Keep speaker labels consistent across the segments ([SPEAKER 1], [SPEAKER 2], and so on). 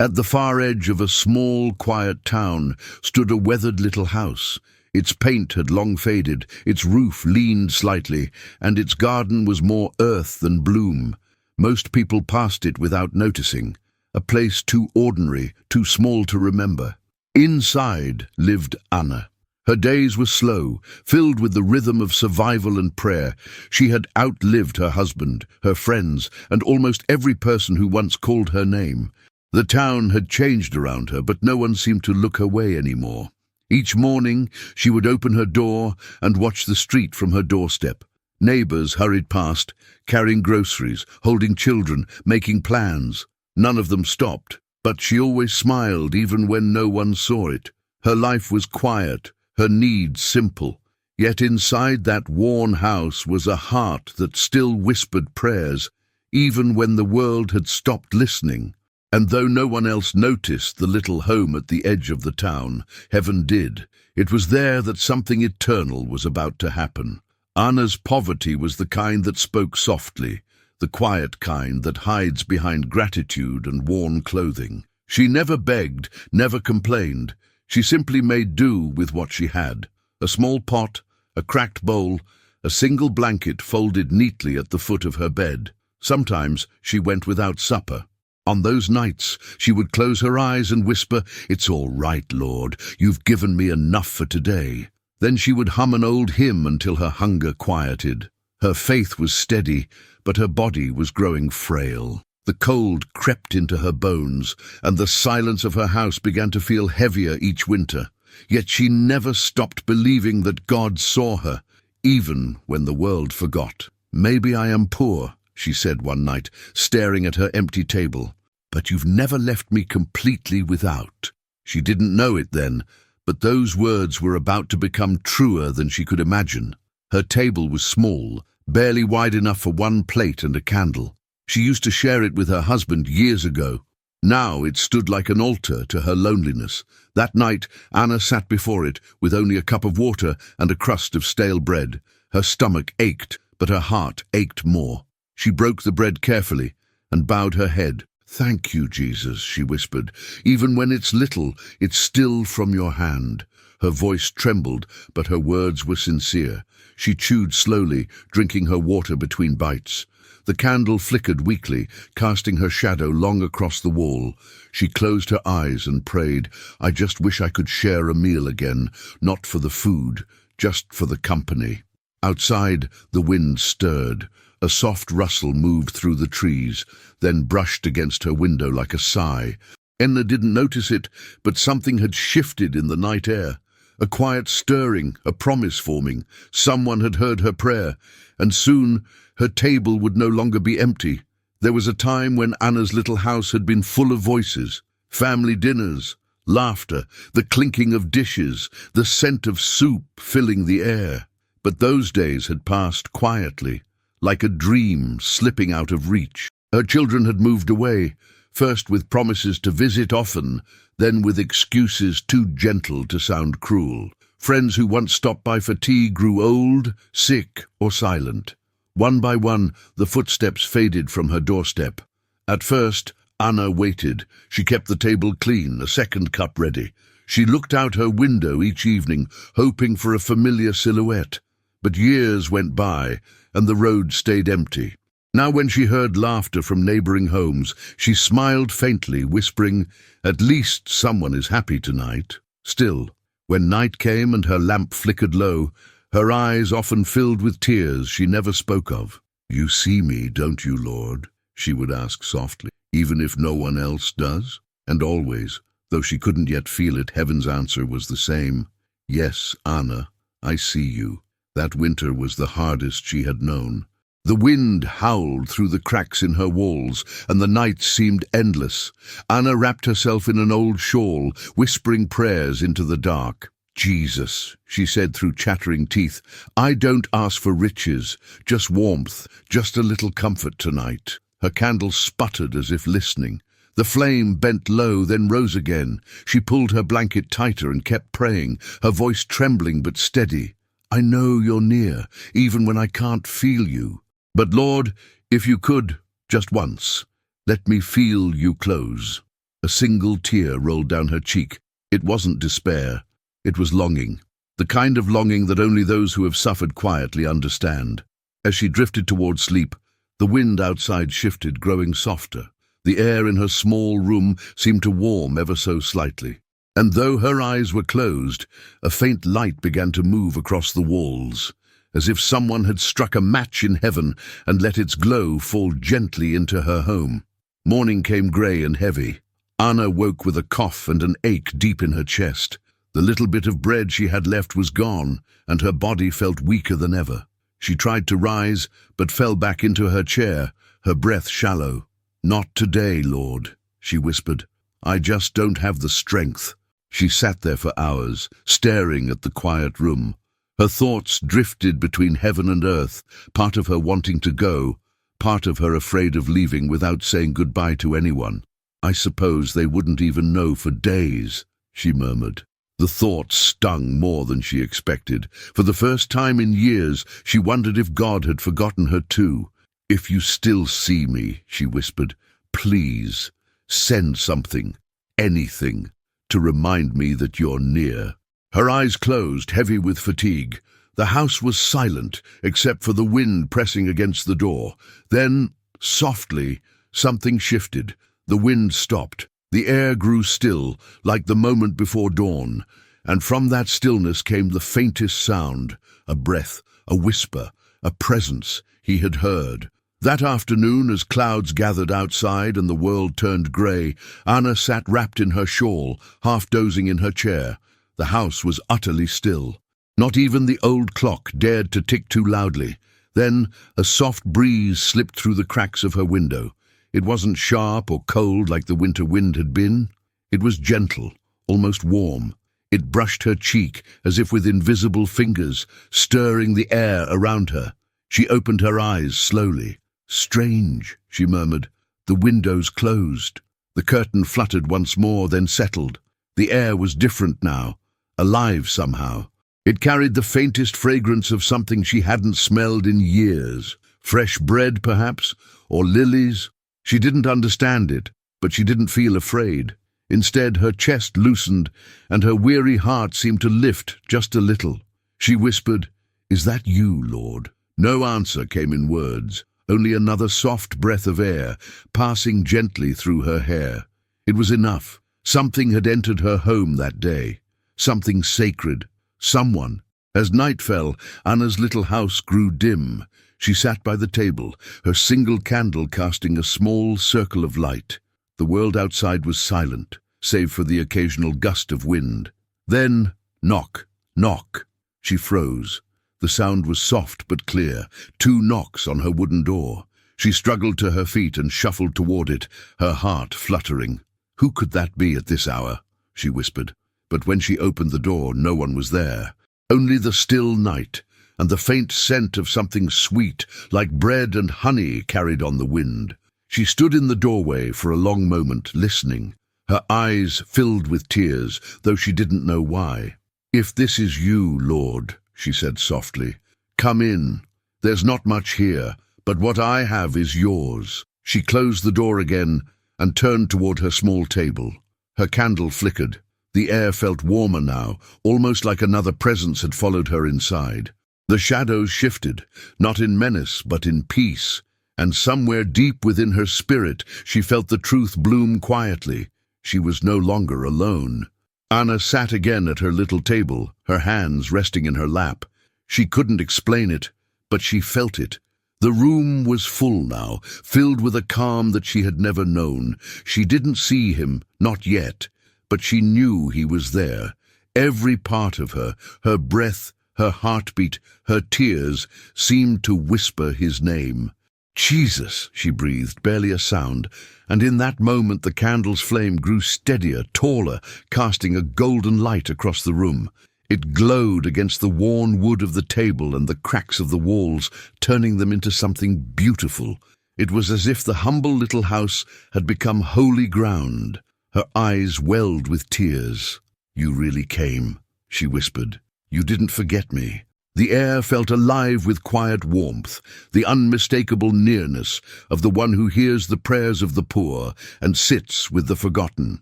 [SPEAKER 1] At the far edge of a small, quiet town stood a weathered little house. Its paint had long faded, its roof leaned slightly, and its garden was more earth than bloom. Most people passed it without noticing, a place too ordinary, too small to remember. Inside lived Anna. Her days were slow, filled with the rhythm of survival and prayer. She had outlived her husband, her friends, and almost every person who once called her name. The town had changed around her, but no one seemed to look her way anymore. Each morning she would open her door and watch the street from her doorstep. Neighbors hurried past, carrying groceries, holding children, making plans. None of them stopped, but she always smiled even when no one saw it. Her life was quiet, her needs simple. Yet inside that worn house was a heart that still whispered prayers, even when the world had stopped listening. And though no one else noticed the little home at the edge of the town, heaven did. It was there that something eternal was about to happen. Anna's poverty was the kind that spoke softly, the quiet kind that hides behind gratitude and worn clothing. She never begged, never complained. She simply made do with what she had. A small pot, a cracked bowl, a single blanket folded neatly at the foot of her bed. Sometimes she went without supper. On those nights, she would close her eyes and whisper, "It's all right, Lord, you've given me enough for today." Then she would hum an old hymn until her hunger quieted. Her faith was steady, but her body was growing frail. The cold crept into her bones, and the silence of her house began to feel heavier each winter. Yet she never stopped believing that God saw her, even when the world forgot. "Maybe I am poor," she said one night, staring at her empty table, "but you've never left me completely without." She didn't know it then, but those words were about to become truer than she could imagine. Her table was small, barely wide enough for one plate and a candle. She used to share it with her husband years ago. Now it stood like an altar to her loneliness. That night, Anna sat before it with only a cup of water and a crust of stale bread. Her stomach ached, but her heart ached more. She broke the bread carefully and bowed her head. "Thank you, Jesus," she whispered. "Even when it's little, it's still from your hand." Her voice trembled, but her words were sincere. She chewed slowly, drinking her water between bites. The candle flickered weakly, casting her shadow long across the wall. She closed her eyes and prayed, "I just wish I could share a meal again, not for the food, just for the company." Outside, the wind stirred. A soft rustle moved through the trees, then brushed against her window like a sigh. Anna didn't notice it, but something had shifted in the night air. A quiet stirring, a promise forming. Someone had heard her prayer, and soon her table would no longer be empty. There was a time when Anna's little house had been full of voices, family dinners, laughter, the clinking of dishes, the scent of soup filling the air. But those days had passed quietly, like a dream slipping out of reach. Her children had moved away, first with promises to visit often, then with excuses too gentle to sound cruel. Friends who once stopped by for tea grew old, sick, or silent. One by one, the footsteps faded from her doorstep. At first, Anna waited. She kept the table clean, a second cup ready. She looked out her window each evening, hoping for a familiar silhouette. But years went by, and the road stayed empty. Now when she heard laughter from neighboring homes, she smiled faintly, whispering, "At least someone is happy tonight." Still, when night came and her lamp flickered low, her eyes often filled with tears she never spoke of. "You see me, don't you, Lord?" she would ask softly, "even if no one else does?" And always, though she couldn't yet feel it, heaven's answer was the same. "Yes, Anna, I see you." That winter was the hardest she had known. The wind howled through the cracks in her walls, and the nights seemed endless. Anna wrapped herself in an old shawl, whispering prayers into the dark. "Jesus," she said through chattering teeth, "I don't ask for riches, just warmth, just a little comfort tonight." Her candle sputtered as if listening. The flame bent low, then rose again. She pulled her blanket tighter and kept praying, her voice trembling but steady. "I know you're near, even when I can't feel you. But Lord, if you could, just once, let me feel you close." A single tear rolled down her cheek. It wasn't despair. It was longing. The kind of longing that only those who have suffered quietly understand. As she drifted towards sleep, the wind outside shifted, growing softer. The air in her small room seemed to warm ever so slightly. And though her eyes were closed, a faint light began to move across the walls, as if someone had struck a match in heaven and let its glow fall gently into her home. Morning came grey and heavy. Anna woke with a cough and an ache deep in her chest. The little bit of bread she had left was gone, and her body felt weaker than ever. She tried to rise, but fell back into her chair, her breath shallow. "Not today, Lord," she whispered. "I just don't have the strength." She sat there for hours, staring at the quiet room. Her thoughts drifted between heaven and earth, part of her wanting to go, part of her afraid of leaving without saying goodbye to anyone. "I suppose they wouldn't even know for days," she murmured. The thought stung more than she expected. For the first time in years, she wondered if God had forgotten her too. "If you still see me," she whispered, "please, send something, anything, to remind me that you're near." Her eyes closed, heavy with fatigue. The house was silent, except for the wind pressing against the door. Then, softly, something shifted. The wind stopped. The air grew still, like the moment before dawn, and from that stillness came the faintest sound, a breath, a whisper, a presence he had heard. That afternoon, as clouds gathered outside and the world turned grey, Anna sat wrapped in her shawl, half dozing in her chair. The house was utterly still. Not even the old clock dared to tick too loudly. Then a soft breeze slipped through the cracks of her window. It wasn't sharp or cold like the winter wind had been. It was gentle, almost warm. It brushed her cheek as if with invisible fingers, stirring the air around her. She opened her eyes slowly. "Strange," she murmured. "The windows closed." The curtain fluttered once more, then settled. The air was different now, alive somehow. It carried the faintest fragrance of something she hadn't smelled in years. Fresh bread, perhaps, or lilies. She didn't understand it, but she didn't feel afraid. Instead, her chest loosened, and her weary heart seemed to lift just a little. She whispered, "Is that you, Lord?" No answer came in words, only another soft breath of air, passing gently through her hair. It was enough. Something had entered her home that day. Something sacred. Someone. As night fell, Anna's little house grew dim. She sat by the table, her single candle casting a small circle of light. The world outside was silent, save for the occasional gust of wind. Then, knock, knock. She froze. The sound was soft but clear, 2 knocks on her wooden door. She struggled to her feet and shuffled toward it, her heart fluttering. "Who could that be at this hour?" she whispered. But when she opened the door, no one was there. Only the still night, and the faint scent of something sweet, like bread and honey, carried on the wind. She stood in the doorway for a long moment, listening, her eyes filled with tears, though she didn't know why. "If this is you, Lord," she said softly, "come in. There's not much here, but what I have is yours." She closed the door again and turned toward her small table. Her candle flickered. The air felt warmer now, almost like another presence had followed her inside. The shadows shifted, not in menace but in peace, and somewhere deep within her spirit she felt the truth bloom quietly. She was no longer alone. Anna sat again at her little table, her hands resting in her lap. She couldn't explain it, but she felt it. The room was full now, filled with a calm that she had never known. She didn't see him, not yet, but she knew he was there. Every part of her, her breath, her heartbeat, her tears, seemed to whisper his name. "Jesus," she breathed, barely a sound, and in that moment the candle's flame grew steadier, taller, casting a golden light across the room. It glowed against the worn wood of the table and the cracks of the walls, turning them into something beautiful. It was as if the humble little house had become holy ground. Her eyes welled with tears. "You really came," she whispered. "You didn't forget me." The air felt alive with quiet warmth, the unmistakable nearness of the one who hears the prayers of the poor and sits with the forgotten.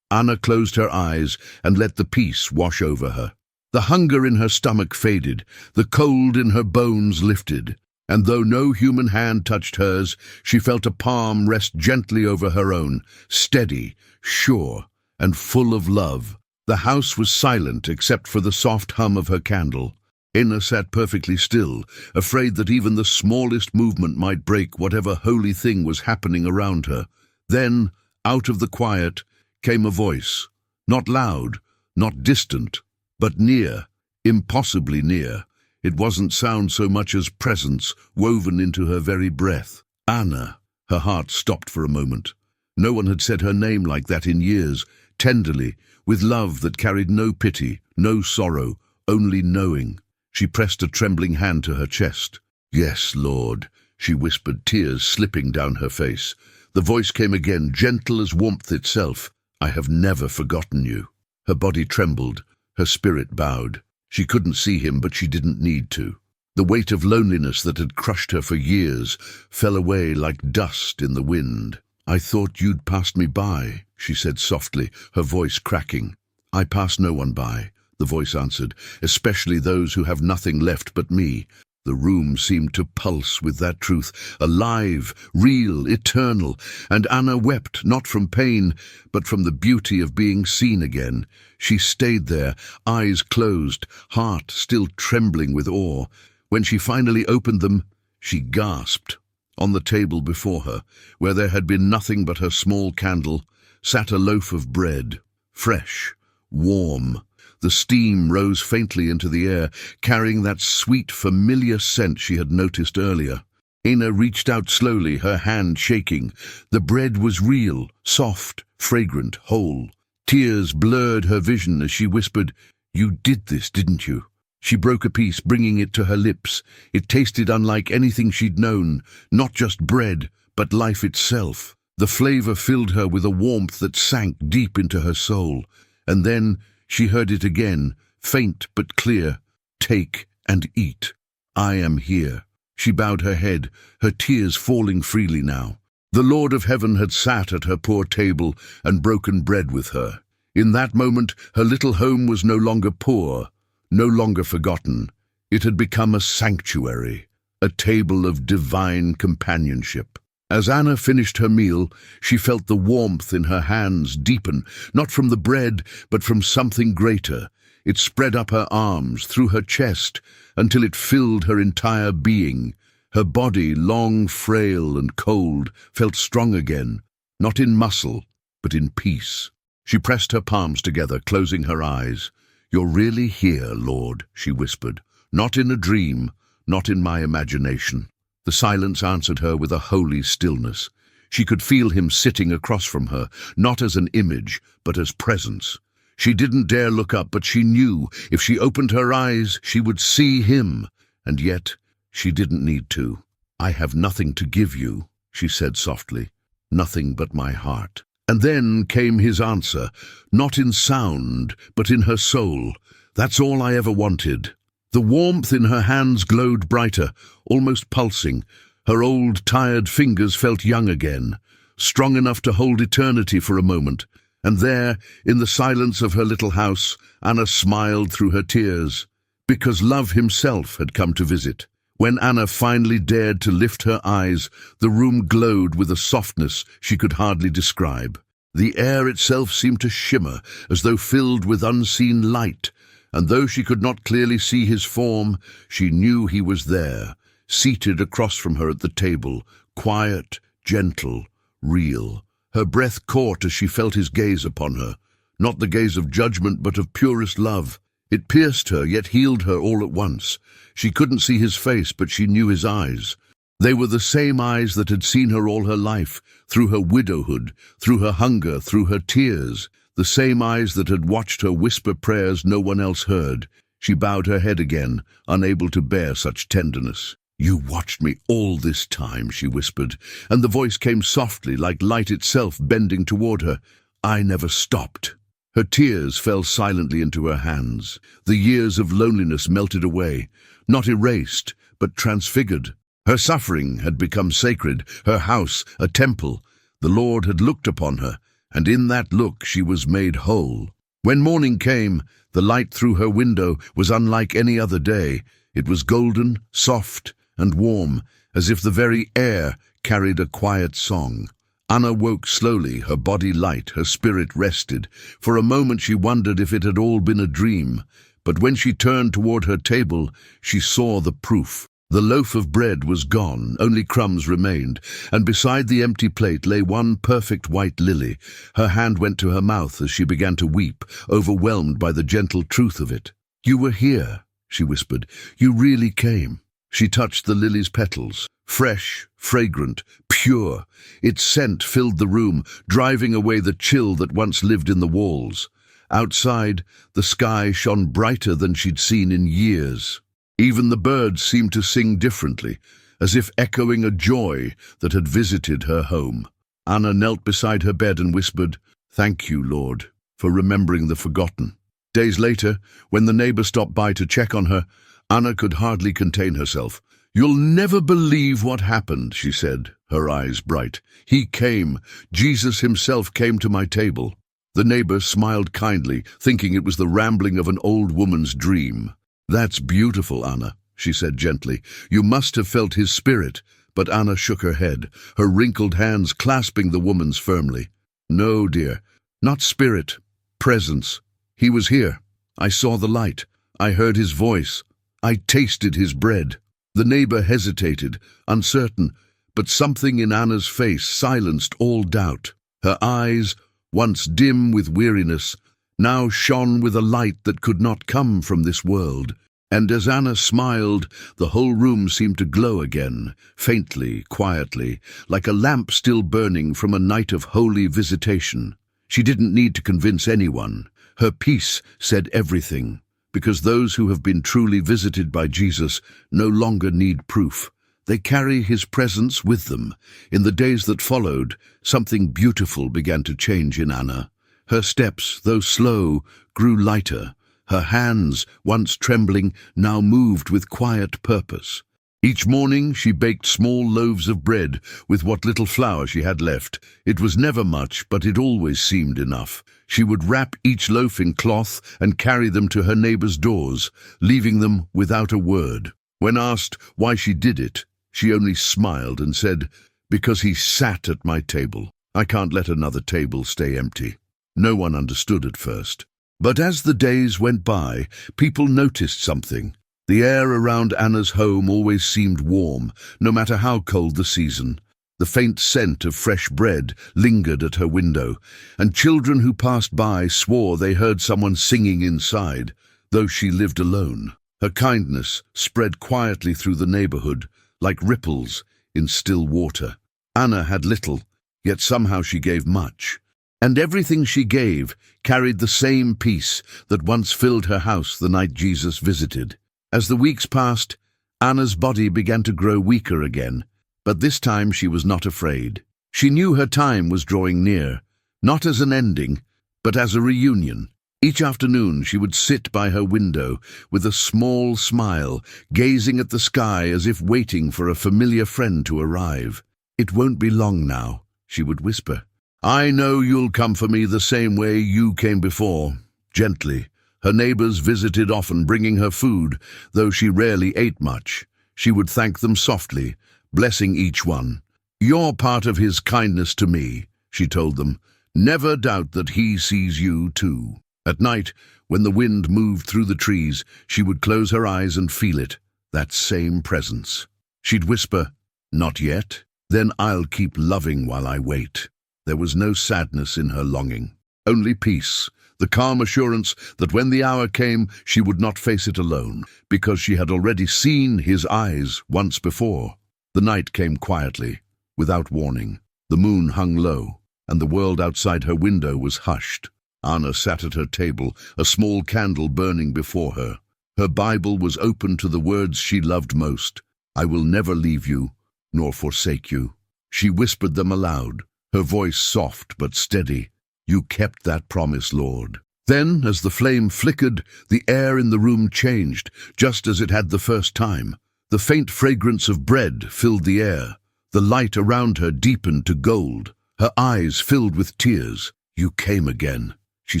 [SPEAKER 1] Anna closed her eyes and let the peace wash over her. The hunger in her stomach faded, the cold in her bones lifted, and though no human hand touched hers, she felt a palm rest gently over her own, steady, sure, and full of love. The house was silent except for the soft hum of her candle. Anna sat perfectly still, afraid that even the smallest movement might break whatever holy thing was happening around her. Then, out of the quiet, came a voice, not loud, not distant, but near, impossibly near. It wasn't sound so much as presence woven into her very breath. Anna. Her heart stopped for a moment. No one had said her name like that in years, tenderly, with love that carried no pity, no sorrow, only knowing. She pressed a trembling hand to her chest. "Yes, Lord," she whispered, tears slipping down her face. The voice came again, gentle as warmth itself. "I have never forgotten you." Her body trembled, her spirit bowed. She couldn't see him, but she didn't need to. The weight of loneliness that had crushed her for years fell away like dust in the wind. "I thought you'd passed me by," she said softly, her voice cracking. "I pass no one by," the voice answered, "especially those who have nothing left but me." The room seemed to pulse with that truth, alive, real, eternal, and Anna wept, not from pain, but from the beauty of being seen again. She stayed there, eyes closed, heart still trembling with awe. When she finally opened them, she gasped. On the table before her, where there had been nothing but her small candle, sat a loaf of bread, fresh, warm. The steam rose faintly into the air, carrying that sweet, familiar scent she had noticed earlier. Anna reached out slowly, her hand shaking. The bread was real, soft, fragrant, whole. Tears blurred her vision as she whispered, "You did this, didn't you?" She broke a piece, bringing it to her lips. It tasted unlike anything she'd known, not just bread, but life itself. The flavor filled her with a warmth that sank deep into her soul. And then she heard it again, faint but clear. "Take and eat. I am here." She bowed her head, her tears falling freely now. The Lord of Heaven had sat at her poor table and broken bread with her. In that moment, her little home was no longer poor, no longer forgotten. It had become a sanctuary, a table of divine companionship. As Anna finished her meal, she felt the warmth in her hands deepen, not from the bread, but from something greater. It spread up her arms, through her chest, until it filled her entire being. Her body, long, frail, and cold, felt strong again, not in muscle, but in peace. She pressed her palms together, closing her eyes. "You're really here, Lord," she whispered. "Not in a dream, not in my imagination." The silence answered her with a holy stillness. She could feel him sitting across from her, not as an image, but as presence. She didn't dare look up, but she knew if she opened her eyes, she would see him. And yet, she didn't need to. "I have nothing to give you," she said softly. "Nothing but my heart." And then came his answer, not in sound, but in her soul. "That's all I ever wanted." The warmth in her hands glowed brighter, almost pulsing. Her old, tired fingers felt young again, strong enough to hold eternity for a moment. And there, in the silence of her little house, Anna smiled through her tears, because love himself had come to visit. When Anna finally dared to lift her eyes, the room glowed with a softness she could hardly describe. The air itself seemed to shimmer, as though filled with unseen light, and though she could not clearly see his form, she knew he was there, seated across from her at the table, quiet, gentle, real. Her breath caught as she felt his gaze upon her, not the gaze of judgment but of purest love. It pierced her, yet healed her all at once. She couldn't see his face, but she knew his eyes. They were the same eyes that had seen her all her life, through her widowhood, through her hunger, through her tears, the same eyes that had watched her whisper prayers no one else heard. She bowed her head again, unable to bear such tenderness. "You watched me all this time," she whispered, and the voice came softly, like light itself bending toward her. "I never stopped." Her tears fell silently into her hands. The years of loneliness melted away, not erased, but transfigured. Her suffering had become sacred, her house a temple. The Lord had looked upon her, and in that look she was made whole. When morning came, the light through her window was unlike any other day. It was golden, soft, and warm, as if the very air carried a quiet song. Anna woke slowly, her body light, her spirit rested. For a moment she wondered if it had all been a dream, but when she turned toward her table, she saw the proof. The loaf of bread was gone, only crumbs remained, and beside the empty plate lay one perfect white lily. Her hand went to her mouth as she began to weep, overwhelmed by the gentle truth of it. "You were here," she whispered. "You really came." She touched the lily's petals. Fresh, fragrant, pure. Its scent filled the room, driving away the chill that once lived in the walls. Outside, the sky shone brighter than she'd seen in years. Even the birds seemed to sing differently, as if echoing a joy that had visited her home. Anna knelt beside her bed and whispered, "Thank you, Lord, for remembering the forgotten." Days later, when the neighbor stopped by to check on her, Anna could hardly contain herself. "You'll never believe what happened," she said, her eyes bright. "He came. Jesus himself came to my table." The neighbor smiled kindly, thinking it was the rambling of an old woman's dream. "That's beautiful, Anna," she said gently. "You must have felt his spirit." But Anna shook her head, her wrinkled hands clasping the woman's firmly. "No, dear, not spirit, presence. He was here. I saw the light. I heard his voice. I tasted his bread." The neighbor hesitated, uncertain, but something in Anna's face silenced all doubt. Her eyes, once dim with weariness, now shone with a light that could not come from this world. And as Anna smiled, the whole room seemed to glow again, faintly, quietly, like a lamp still burning from a night of holy visitation. She didn't need to convince anyone. Her peace said everything. Because those who have been truly visited by Jesus no longer need proof. They carry his presence with them. In the days that followed, something beautiful began to change in Anna. Her steps, though slow, grew lighter. Her hands, once trembling, now moved with quiet purpose. Each morning she baked small loaves of bread with what little flour she had left. It was never much, but it always seemed enough. She would wrap each loaf in cloth and carry them to her neighbors' doors, leaving them without a word. When asked why she did it, she only smiled and said, "Because he sat at my table. I can't let another table stay empty." No one understood at first. But as the days went by, people noticed something. The air around Anna's home always seemed warm, no matter how cold the season. The faint scent of fresh bread lingered at her window, and children who passed by swore they heard someone singing inside, though she lived alone. Her kindness spread quietly through the neighborhood, like ripples in still water. Anna had little, yet somehow she gave much. And everything she gave carried the same peace that once filled her house the night Jesus visited. As the weeks passed, Anna's body began to grow weaker again, but this time she was not afraid. She knew her time was drawing near, not as an ending, but as a reunion. Each afternoon she would sit by her window with a small smile, gazing at the sky as if waiting for a familiar friend to arrive. "It won't be long now," she would whisper. "I know you'll come for me the same way you came before." Gently. Her neighbors visited often, bringing her food, though she rarely ate much. She would thank them softly, blessing each one. "You're part of his kindness to me," she told them. "Never doubt that he sees you too." At night, when the wind moved through the trees, she would close her eyes and feel it, that same presence. She'd whisper, "Not yet. Then I'll keep loving while I wait." There was no sadness in her longing, only peace, the calm assurance that when the hour came, she would not face it alone, because she had already seen his eyes once before. The night came quietly, without warning. The moon hung low, and the world outside her window was hushed. Anna sat at her table, a small candle burning before her. Her Bible was open to the words she loved most. "I will never leave you, nor forsake you." She whispered them aloud, her voice soft but steady. You kept that promise, Lord. Then, as the flame flickered, the air in the room changed, just as it had the first time. The faint fragrance of bread filled the air. The light around her deepened to gold. Her eyes filled with tears. You came again, she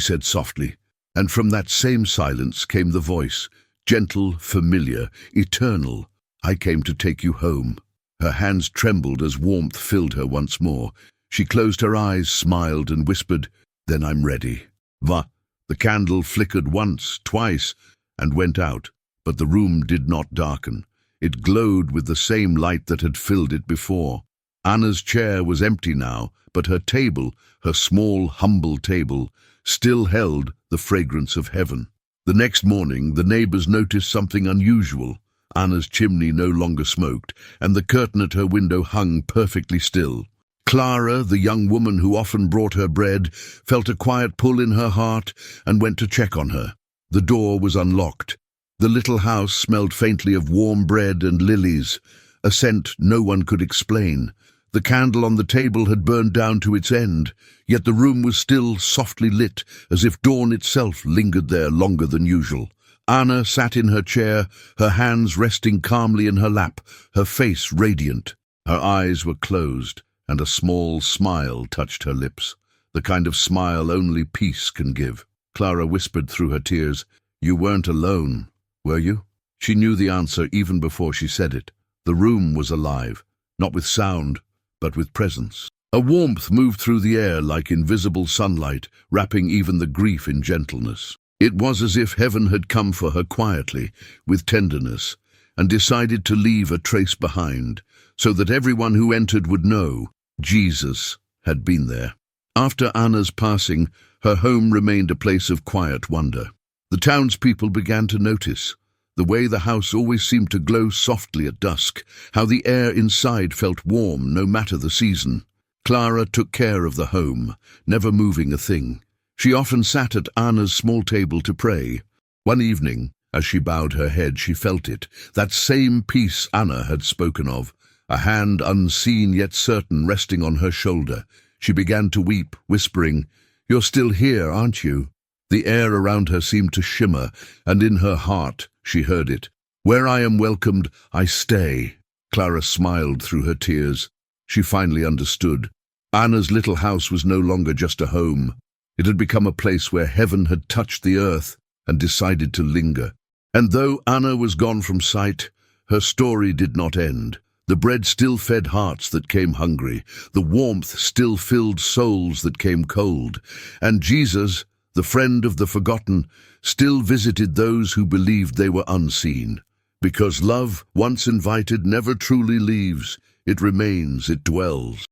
[SPEAKER 1] said softly. And from that same silence came the voice, gentle, familiar, eternal. I came to take you home. Her hands trembled as warmth filled her once more. She closed her eyes, smiled, and whispered, "Then I'm ready." The candle flickered once, twice, and went out, but the room did not darken. It glowed with the same light that had filled it before. Anna's chair was empty now, but her table, her small, humble table, still held the fragrance of heaven. The next morning, the neighbors noticed something unusual. Anna's chimney no longer smoked, and the curtain at her window hung perfectly still. Clara, the young woman who often brought her bread, felt a quiet pull in her heart and went to check on her. The door was unlocked. The little house smelled faintly of warm bread and lilies, a scent no one could explain. The candle on the table had burned down to its end, yet the room was still softly lit, as if dawn itself lingered there longer than usual. Anna sat in her chair, her hands resting calmly in her lap, her face radiant. Her eyes were closed, and a small smile touched her lips, the kind of smile only peace can give. Clara whispered through her tears, "You weren't alone, were you?" She knew the answer even before she said it. The room was alive, not with sound, but with presence. A warmth moved through the air like invisible sunlight, wrapping even the grief in gentleness. It was as if heaven had come for her quietly, with tenderness, and decided to leave a trace behind, so that everyone who entered would know Jesus had been there. After Anna's passing, her home remained a place of quiet wonder. The townspeople began to notice the way the house always seemed to glow softly at dusk, how the air inside felt warm no matter the season. Clara took care of the home, never moving a thing. She often sat at Anna's small table to pray. One evening, as she bowed her head, she felt it, that same peace Anna had spoken of, a hand unseen yet certain resting on her shoulder. She began to weep, whispering, "You're still here, aren't you?" The air around her seemed to shimmer, and in her heart she heard it. "Where I am welcomed, I stay." Clara smiled through her tears. She finally understood. Anna's little house was no longer just a home. It had become a place where heaven had touched the earth and decided to linger. And though Anna was gone from sight, her story did not end. The bread still fed hearts that came hungry. The warmth still filled souls that came cold. And Jesus, the friend of the forgotten, still visited those who believed they were unseen. Because love, once invited, never truly leaves. It remains, it dwells.